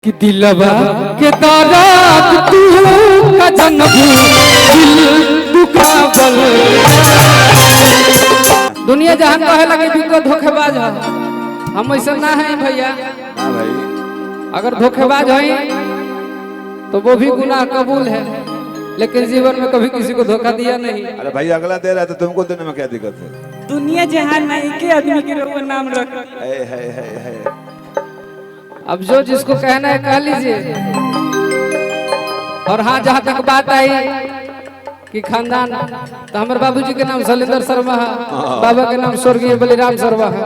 कि दिलवा के दारात तू का जनबू दिल दुखावल। दुनिया जहां कहे लगे बिको धोखेबाज है, हम ऐसा ना है भैया। हाँ भाई, अगर धोखेबाज है तो वो भी गुनाह कबूल है, लेकिन जीवन में कभी किसी को धोखा दिया नहीं। अरे भाई अगला दे रहा है तो तुमको देने में क्या दिक्कत है? दुनिया जहान नहीं के आदमी के रोग नाम रख। है। अब जो जिसको कहना है कह लीजिए। और हाँ, जहाँ तक बात आई कि खानदान, तो हमारे बाबूजी के नाम शैलेंद्र शर्मा है, बाबा के नाम स्वर्गीय बलिराम शर्मा है।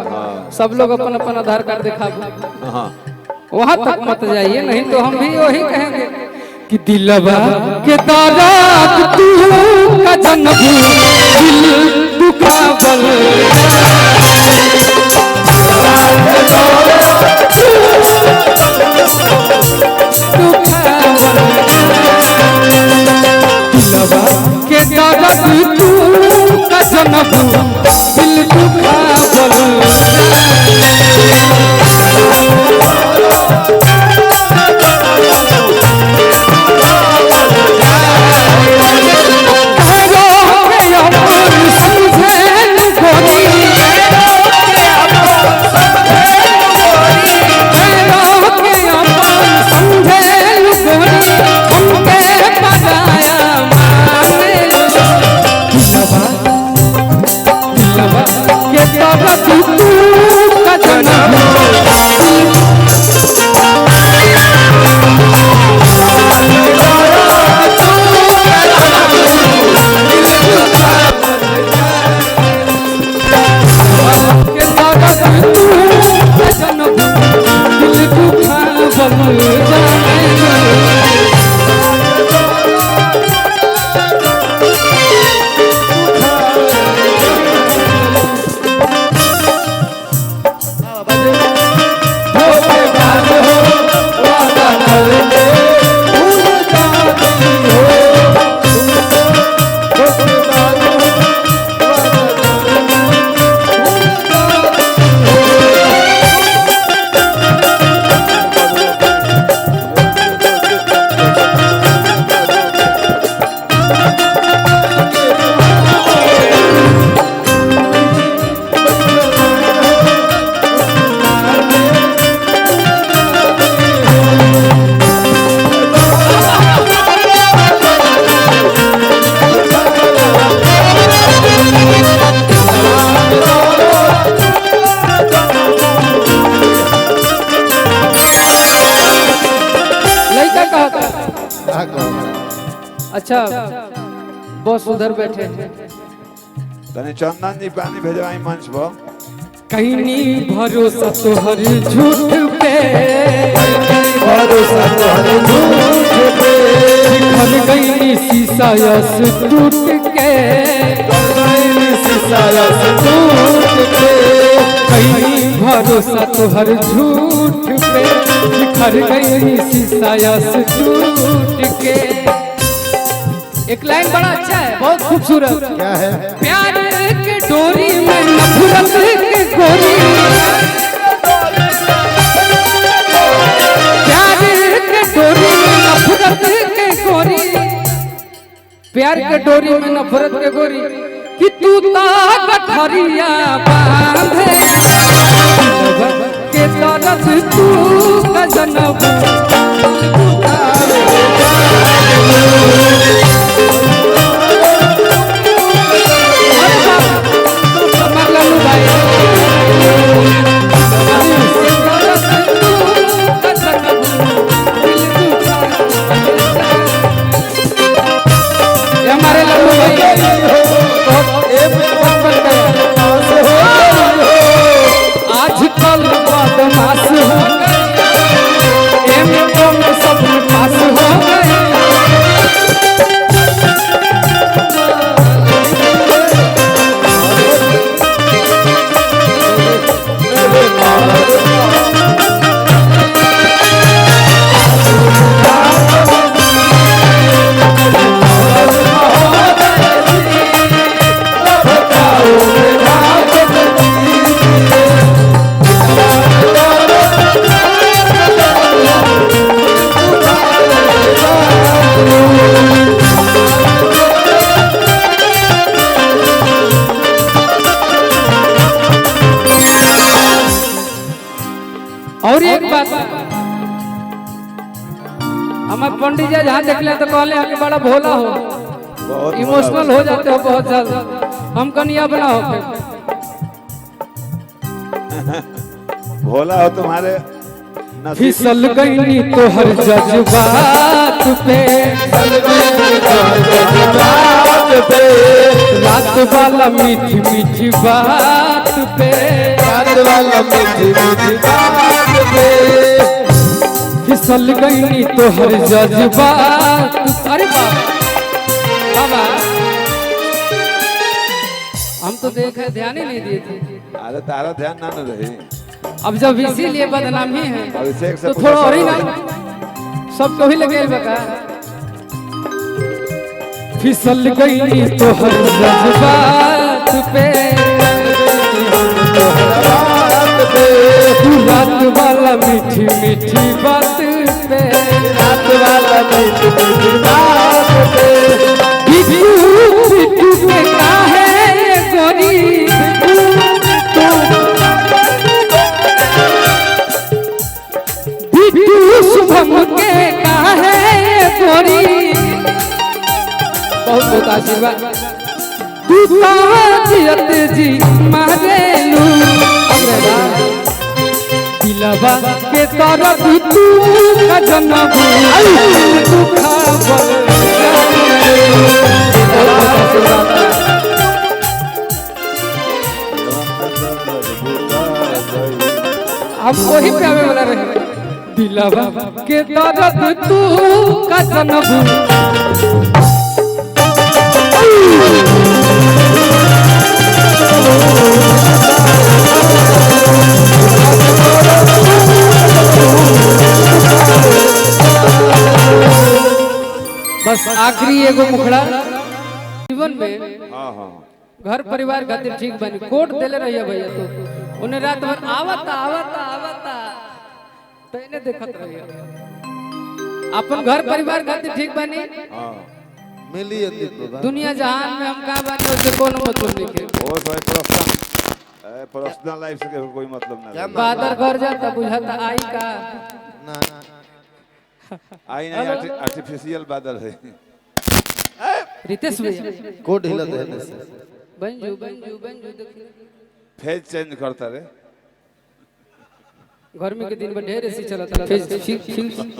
सब लोग अपन अपन आधार कार्ड दिखा, वहां तक मत जाइए, नहीं तो हम भी वही कहेंगे कि दिलवा के दारात तू का जनबू दिल दुखावल। दिलवा के दारात तू का जनबू दिल दुखावल। अच्छा बॉस उधर बैठे हैं, तने चंदन जी पानी भेजवाई मंच पर। कहीं नहीं भरोसा तोहर झूठ पे, भरोसा तोहर झूठ पे, खन गई शीशा यस टूट के, शीशा यस टूट के। कहीं भरोसा तोहर झूठ पे, खन गई शीशा यस टूट के। एक लाइन बड़ा अच्छा है, बहुत खूबसूरत। क्या है? प्यार के डोरी में नफरत के गोरी, प्यार के डोरी में नफरत के गोरी, प्यार के डोरी में नफरत के गोरी, कि तू गठरिया बांधे के तरफ तू का जनबू। हमारे लल्लू भाई आजकल बदमाश हो गए। हमारे पंडित जी जहाँ देख ले तो कहले कि बड़ा भोला हो, बहुत इमोशनल हो जाते हो बहुत ज्यादा। हम कन्या बना हो भोला हो तुम्हारे फिसल गई तो हर जज्बात पे, रात वाला मीठी मीठी बात पे, रात वाला मीठी मीठी बात पे फिसल गई तो हर जज्बात। अरे बाबा हम तो देखे ध्यान ही नहीं दिए थे। अरे तारा ध्यान ना रही। अब जब इसीलिए बदनामी है अभिषेक से तो थोड़ा और ही ना सब कभी लगे बका। फिसल गई तो हर जज्बात पे, रात वाला मीठी मीठी बात पे, रात वाला मीठी मीठी बात पे बिट्टू बिट्टू के काहे गोरी, बिट्टू शुभम के काहे गोरी। बहुत बहुत आशीर्वाद। तू जियत जी मारेलू दिलवा के तरफ तू का जन्म तू खबर। अब वही पे आवे वाला रहे। दिलवा के तरफ तू का जन्म बस आखिरी एगो मुखड़ा जीवन में हाँ हाँ घर परिवार खातिर ठीक बनी कोट देले रहिए भैया। तो उन्हें रात भर आवता आवता आवता तो इन्हें देखत रहिए। अपन घर परिवार खातिर ठीक बनी, हाँ मिली दुनिया जहान में हम कहाँ बनी उससे कोनो मतलब नहीं है। वो सब पर्सनल लाइफ से कोई मतलब ना। बादर घर जाता बुझाता आई का ना आई नहीं आर्टिफिशियल बादल है। रितेश भैया कोट हिला दे से बंजू बंजू बंजू देखिए फेज चेंज करता रे। गर्मी के दिन में ढेर ऐसी चलता है फेज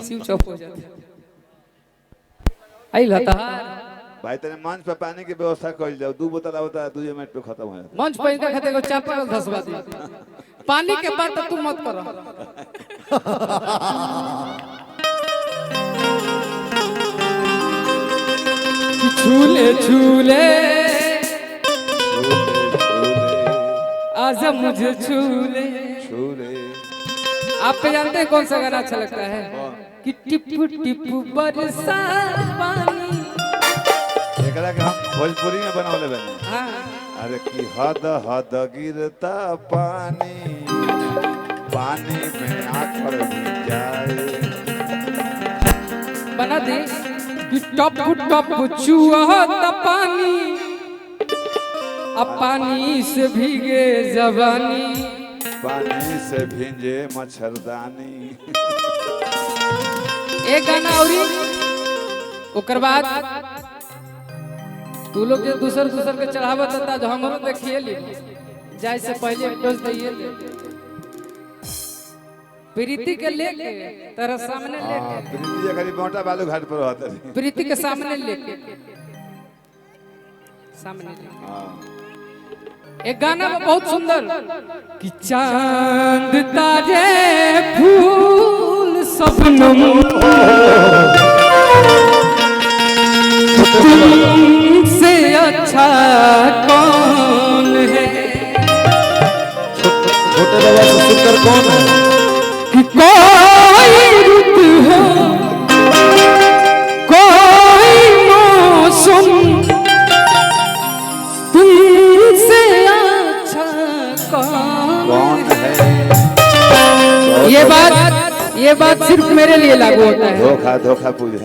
सिव चौप हो जाता है। आई लता भाई तेरे मंच पे पानी की व्यवस्था कर जाओ। 2 बोतल आवता 2 मिनट पे खत्म हो जाता। मंच पर इनका खाते को चापा धसवा दिया। पानी के बाद तो तू मत करो। झूले झूले आजा मुझे झूले। आप पे जानते हैं कौन सा गाना अच्छा लगता है कि टिपू टिपू बरसा पानी। एकरा के हम भोजपुरी में बनावले बने। हाँ अरे कि हद हद गिरता पानी, पानी में आखड़ भी जाए। बना दे कि टप टप चुआता पानी, अब पानी से भीगे जवानी, पानी से भींजे मच्छरदानी। एक गाना और ओकर बाद तू लोग जो दूसर के चढ़ावत था जो हमरो देखिए ली जाए से पहले डोज दिए प्रीति के लेके तेरा सामने लेके प्रीति खाली मोटा बालू घाट पर रहता है। प्रीति के सामने लेके सामने लेके हाँ एक गाना में बहुत सुंदर कि चांद तारे फूल सपनम तुमसे अच्छा कौन है। छोटे बाबा से सुंदर कौन है कि कोई रुत हो कोई मौसम तुमसे अच्छा कौन है। ये बात सिर्फ मेरे लिए लागू होता है। धोखा धोखा पूछ